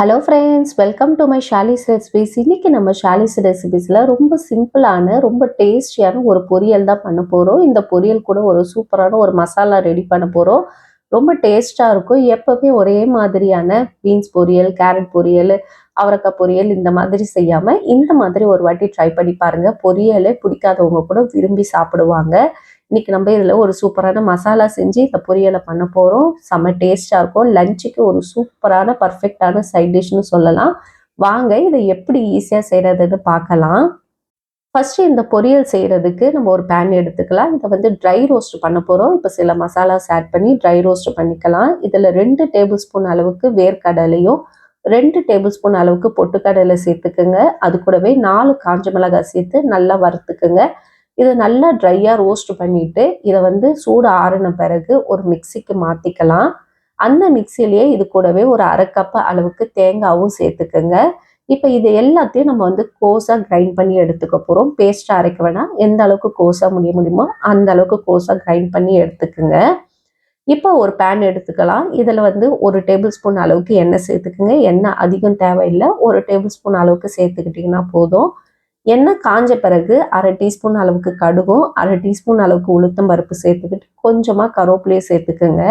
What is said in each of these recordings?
Hello friends, welcome to my Shali's recipes. இன்னைக்கு நம்ம ஷாலிஸ் ரெசிபிஸில் ரொம்ப சிம்பிளான ரொம்ப டேஸ்டியான ஒரு பொரியல் தான் பண்ண போகிறோம். இந்த பொரியல் கூட ஒரு சூப்பரான ஒரு மசாலா ரெடி பண்ண போகிறோம். ரொம்ப டேஸ்ட்டாக இருக்கும். எப்போவுமே ஒரே மாதிரியான பீன்ஸ் பொரியல், கேரட் பொரியல், அவரைக்காய் பொரியல் இந்த மாதிரி செய்யாமல் இந்த மாதிரி ஒரு வாட்டி ட்ரை பண்ணி பாருங்கள். பொரியலே பிடிக்காதவங்க கூட விரும்பி சாப்பிடுவாங்க. இன்னைக்கு நம்ம இதில் ஒரு சூப்பரான மசாலா செஞ்சு இந்த பொரியலை பண்ண போகிறோம். செம்ம டேஸ்ட்டாக இருக்கும். லஞ்சுக்கு ஒரு சூப்பரான பர்ஃபெக்டான சைட் டிஷ்னு சொல்லலாம். வாங்க இதை எப்படி ஈஸியாக செய்கிறதுன்னு பார்க்கலாம். ஃபஸ்ட்டு இந்த பொரியல் செய்கிறதுக்கு நம்ம ஒரு பேன் எடுத்துக்கலாம். இதை வந்து ட்ரை ரோஸ்ட் பண்ண போகிறோம். இப்போ சில மசாலாஸ் ஆட் பண்ணி ட்ரை ரோஸ்ட் பண்ணிக்கலாம். இதில் 2 டேபிள் ஸ்பூன் அளவுக்கு வேர்க்கடலையும் 2 டேபிள் ஸ்பூன் அளவுக்கு பொட்டுக்கடலை சேர்த்துக்குங்க. அது கூடவே 4 காஞ்ச மிளகாய் சேர்த்து நல்லா வறுத்துக்குங்க. இதை நல்லா ட்ரையாக ரோஸ்ட் பண்ணிவிட்டு இதை வந்து சூடு ஆறின பிறகு ஒரு மிக்சிக்கு மாற்றிக்கலாம். அந்த மிக்சிலேயே இது கூடவே ஒரு 1/2 கப் அளவுக்கு தேங்காவும் சேர்த்துக்குங்க. இப்போ இது எல்லாத்தையும் நம்ம வந்து கோஸாக கிரைண்ட் பண்ணி எடுத்துக்க போகிறோம். பேஸ்ட்டாக அரைக்க வேணாம். எந்த அளவுக்கு கோஸாக முடியுமோ அந்த அளவுக்கு கோஸாக கிரைண்ட் பண்ணி எடுத்துக்குங்க. இப்போ ஒரு பேன் எடுத்துக்கலாம். இதில் வந்து 1 டேபிள் ஸ்பூன் அளவுக்கு எண்ணெய் சேர்த்துக்குங்க. எண்ணெய் அதிகம் தேவையில்லை. 1 டேபிள் ஸ்பூன் அளவுக்கு சேர்த்துக்கிட்டிங்கன்னா போதும். எண்ணெய் காஞ்ச பிறகு 1/2 டீஸ்பூன் அளவுக்கு கடுகும் 1/2 டீஸ்பூன் அளவுக்கு உளுத்தம் பருப்பு சேர்த்துக்கிட்டு கொஞ்சமாக கருவேப்பிலையை சேர்த்துக்குங்க.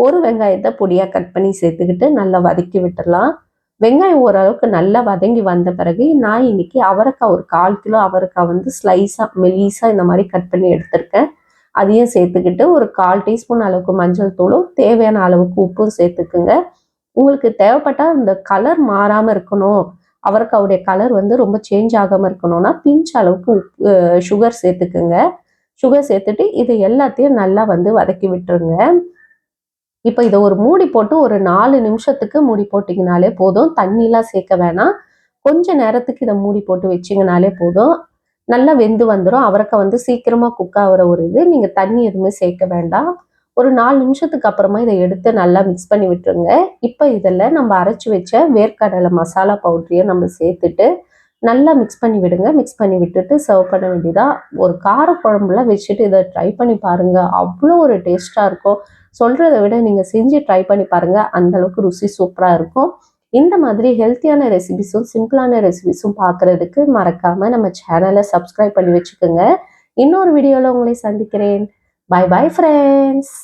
ஒரு வெங்காயத்தை பொடியாக கட் பண்ணி சேர்த்துக்கிட்டு நல்லா வதக்கி விட்டுடலாம். வெங்காயம் ஓரளவுக்கு நல்லா வதங்கி வந்த பிறகு நான் இன்னைக்கு அவரைக்காய் ஒரு 1/4 கிலோ அவரைக்காய் வந்து ஸ்லைஸாக மெலீஸாக இந்த மாதிரி கட் பண்ணி எடுத்திருக்கேன். அதையும் சேர்த்துக்கிட்டு ஒரு 1/4 டீஸ்பூன் அளவுக்கு மஞ்சள் தூளும் தேவையான அளவுக்கு உப்பும் சேர்த்துக்குங்க. உங்களுக்கு தேவைப்பட்டால் இந்த கலர் மாறாமல் இருக்கணும், அவரைக்காவுடைய கலர் வந்து ரொம்ப சேஞ்ச் ஆகாமல் இருக்கணும்னா பிஞ்ச் அளவுக்கு சுகர் சேர்த்துக்குங்க. சுகர் சேர்த்துட்டு இதை எல்லாத்தையும் நல்லா வந்து வதக்கி விட்டுருங்க. இப்போ இதை ஒரு மூடி போட்டு ஒரு 4 நிமிஷத்துக்கு மூடி போட்டிங்கனாலே போதும். தண்ணிலாம் சேர்க்க வேணாம். கொஞ்ச நேரத்துக்கு இதை மூடி போட்டு வச்சிங்கனாலே போதும். நல்லா வெந்து வந்துடும். அவரைக்காய் வந்து சீக்கிரமாக குக் ஆகிற ஒரு இது. நீங்கள் தண்ணி எதுவுமே சேர்க்க வேண்டாம். ஒரு 4 நிமிஷத்துக்கு அப்புறமா இதை எடுத்து நல்லா மிக்ஸ் பண்ணி விட்டுருங்க. இப்போ இதில் நம்ம அரைச்சி வச்ச வேர்க்கடலை மசாலா பவுடரையும் நம்ம சேர்த்துட்டு நல்லா மிக்ஸ் பண்ணி விடுங்க. மிக்ஸ் பண்ணி விட்டுட்டு சர்வ் பண்ண வேண்டியதாக. ஒரு கார குழம்புல வச்சுட்டு இதை ட்ரை பண்ணி பாருங்கள். அவ்வளோ ஒரு டேஸ்ட்டாக இருக்கும். சொல்கிறத விட நீங்கள் செஞ்சு ட்ரை பண்ணி பாருங்கள். அந்தளவுக்கு ருசி சூப்பராக இருக்கும். இந்த மாதிரி ஹெல்த்தியான ரெசிபிஸும் சிம்பிளான ரெசிபிஸும் பார்க்குறதுக்கு மறக்காமல் நம்ம சேனலை சப்ஸ்கிரைப் பண்ணி வச்சுக்கோங்க. இன்னொரு வீடியோவில் உங்களை சந்திக்கிறேன். Bye bye friends.